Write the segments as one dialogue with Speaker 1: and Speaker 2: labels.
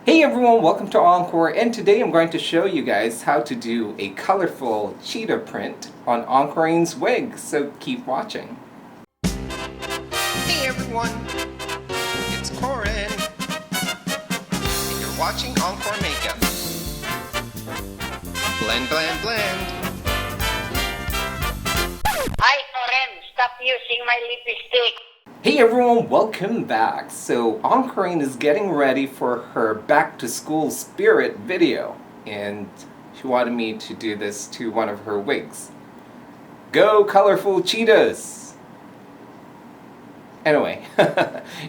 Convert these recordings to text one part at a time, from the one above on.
Speaker 1: Hey everyone, welcome to EnKoRe, and today I'm going to show you guys how to do a colorful cheetah print on EnKorinne's wig, so keep watching.
Speaker 2: Hey everyone, it's Korin, and you're watching EnKoreMakeup. Blend, blend, blend.
Speaker 3: Hi, Korin, stop using my lipstick.
Speaker 1: Hey everyone, welcome back. So EnKorinne is getting ready for her back to school spirit video, and she wanted me to do this to one of her wigs. Go colorful cheetahs! Anyway,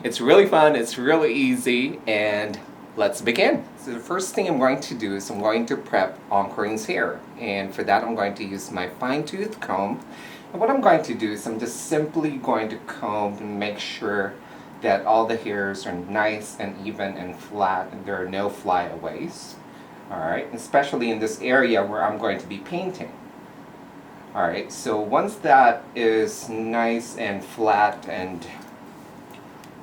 Speaker 1: it's really fun, it's really easy, and let's begin. So the first thing I'm going to do is I'm going to prep EnKorinne's hair, and for that I'm going to use my fine tooth comb. And what I'm going to do is I'm just simply going to comb and make sure that all the hairs are nice and even and flat and there are no flyaways. Alright, especially in this area where I'm going to be painting. Alright, so once that is nice and flat and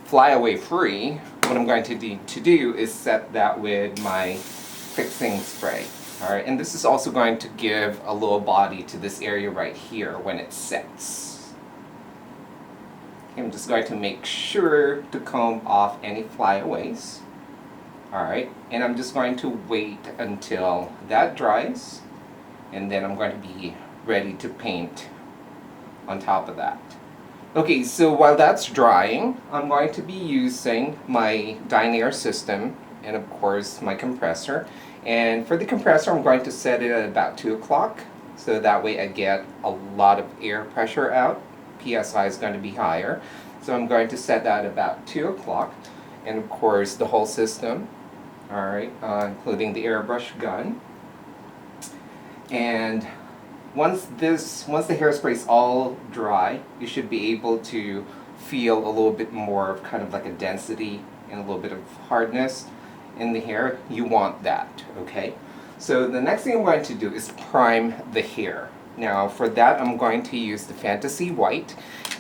Speaker 1: flyaway free, what I'm going to need to do is set that with my fixing spray. Alright, and this is also going to give a little body to this area right here when it sets. I'm just going to make sure to comb off any flyaways. Alright, and I'm just going to wait until that dries, and then I'm going to be ready to paint on top of that. Okay, so while that's drying, I'm going to be using my Dinair system and of course my compressor. And for the compressor, I'm going to set it at about 2 o'clock, so that way I get a lot of air pressure out. PSI is going to be higher, so I'm going to set that at about 2 o'clock. And of course the whole system, alright, including the airbrush gun. And once the hairspray is all dry, you should be able to feel a little bit more of kind of like a density and a little bit of hardness in the hair. You want that, okay? So the next thing I'm going to do is prime the hair. Now for that I'm going to use the Fantasy White,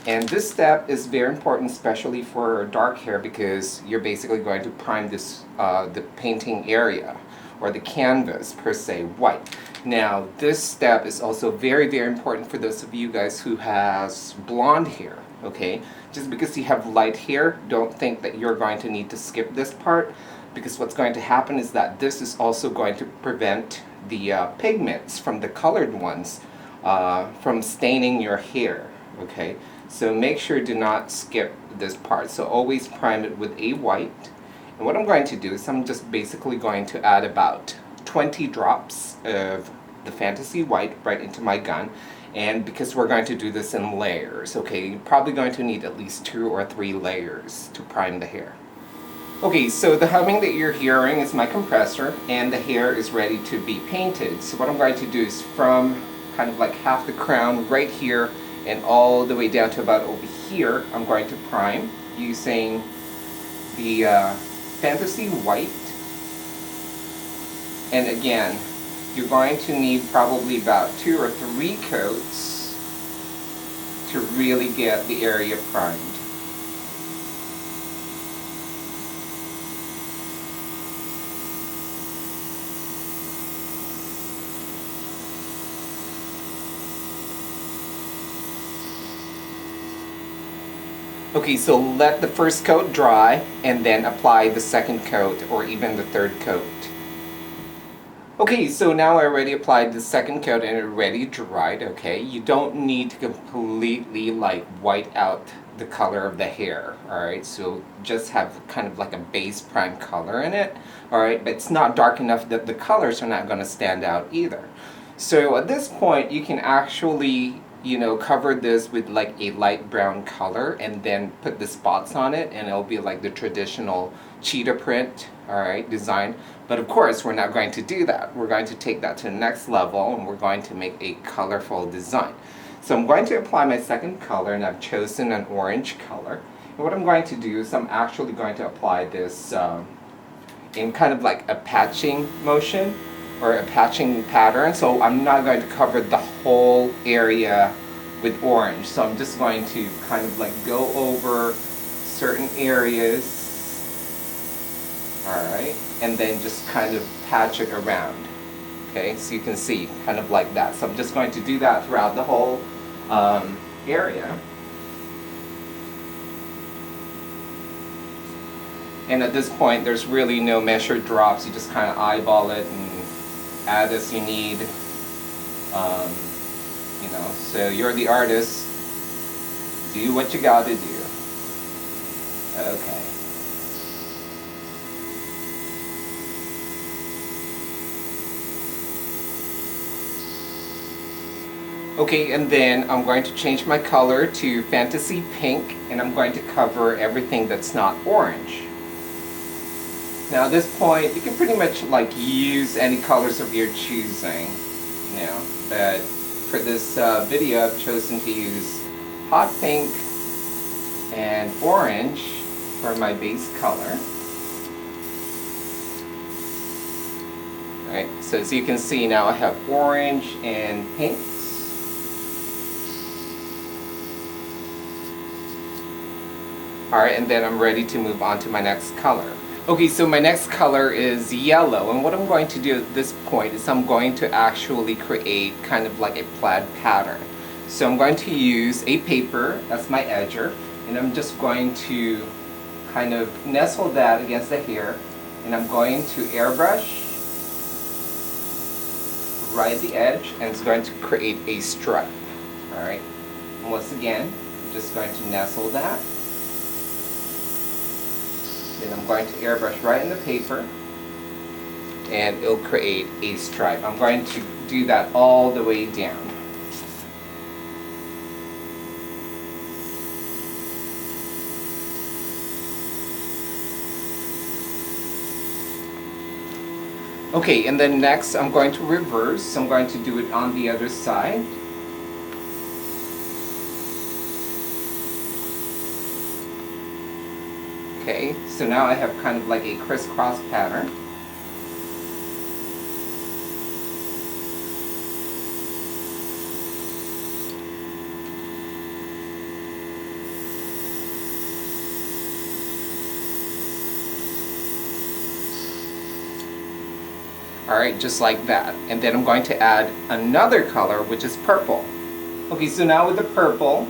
Speaker 1: and this step is very important, especially for dark hair, because you're basically going to prime this the painting area or the canvas per se white. Now this step is also very important for those of you guys who has blonde hair, okay? Just because you have light hair, don't think that you're going to need to skip this part, because what's going to happen is that this is also going to prevent the pigments from the colored ones from staining your hair, okay? So make sure do not skip this part. So always prime it with a white. And what I'm going to do is I'm just basically going to add about 20 drops of the Fantasy White right into my gun. And because we're going to do this in layers, okay, you're probably going to need at least 2 or 3 layers to prime the hair. Okay, so the humming that you're hearing is my compressor, and the hair is ready to be painted. So what I'm going to do is from kind of like half the crown right here and all the way down to about over here, I'm going to prime using the Fantasy White. And again, you're going to need probably about 2 or 3 coats to really get the area primed. Okay, so let the first coat dry and then apply the second coat or even the third coat. Okay, so now I already applied the second coat and it already dried, okay? You don't need to completely like white out the color of the hair, alright? So just have kind of like a base prime color in it, alright? But it's not dark enough that the colors are not going to stand out either. So at this point you can actually, you know, cover this with like a light brown color and then put the spots on it, and it'll be like the traditional cheetah print, alright, design. But of course we're not going to do that. We're going to take that to the next level and we're going to make a colorful design. So I'm going to apply my second color, and I've chosen an orange color. And what I'm going to do is I'm actually going to apply this in kind of like a patching motion or a patching pattern. So I'm not going to cover the whole area with orange. So I'm just going to kind of like go over certain areas Alright, and then just kind of patch it around. Okay, so you can see, kind of like that. So I'm just going to do that throughout the whole area. And at this point, there's really no measured drops. You just kind of eyeball it and add as you need. You know, so you're the artist. Do what you gotta do. Okay. Okay, and then I'm going to change my color to Fantasy Pink, and I'm going to cover everything that's not orange. Now at this point, you can pretty much like use any colors of your choosing, you know, but for this video I've chosen to use hot pink and orange for my base color. Alright, so as you can see now I have orange and pink. Alright, and then I'm ready to move on to my next color. Okay, so my next color is yellow, and what I'm going to do at this point is I'm going to actually create kind of like a plaid pattern. So I'm going to use a paper as my edger, and I'm just going to kind of nestle that against the hair, and I'm going to airbrush right at the edge, and it's going to create a stripe. Alright, and once again, I'm just going to nestle that. Then I'm going to airbrush right in the paper, and it'll create a stripe. I'm going to do that all the way down. Okay, and then next I'm going to reverse. I'm going to do it on the other side. Okay, so now I have kind of like a crisscross pattern. Alright, just like that. And then I'm going to add another color, which is purple. Okay, so now with the purple,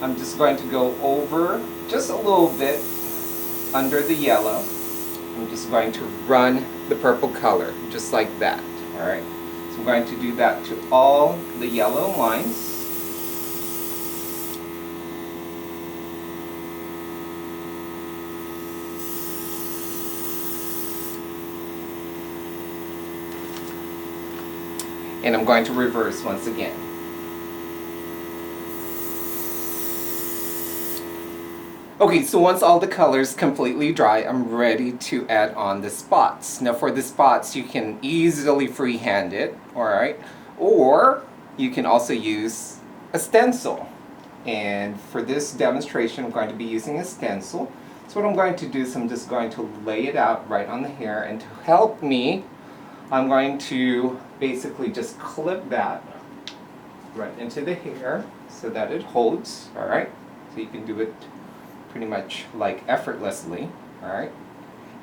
Speaker 1: I'm just going to go over just a little bit under the yellow. I'm just going to run the purple color, just like that. Alright, so I'm going to do that to all the yellow lines. And I'm going to reverse once again. Okay, so once all the colors completely dry, I'm ready to add on the spots. Now for the spots, you can easily freehand it, alright? Or you can also use a stencil. And for this demonstration, I'm going to be using a stencil. So what I'm going to do is I'm just going to lay it out right on the hair, and to help me, I'm going to basically just clip that right into the hair so that it holds, alright? So you can do it pretty much like effortlessly, alright?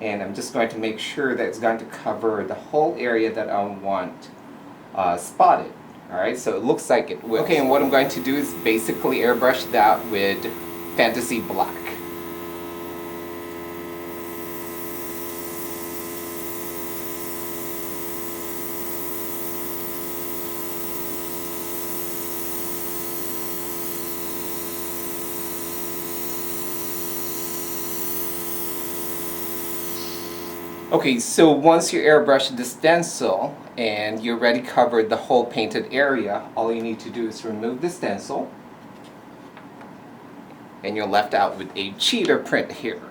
Speaker 1: And I'm just going to make sure that it's going to cover the whole area that I want spotted, alright? So it looks like it will. Okay, and what I'm going to do is basically airbrush that with Fantasy Black. Okay, so once you airbrush the stencil and you already covered the whole painted area, all you need to do is remove the stencil, and you're left out with a cheetah print here.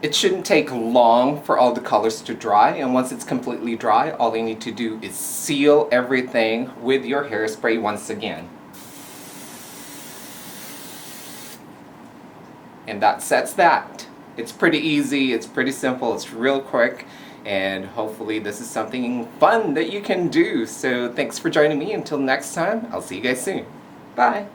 Speaker 1: It shouldn't take long for all the colors to dry, and once it's completely dry, all you need to do is seal everything with your hairspray once again. And that sets that. It's pretty easy, it's pretty simple, it's real quick, and hopefully this is something fun that you can do. So thanks for joining me. Until next time, I'll see you guys soon. Bye!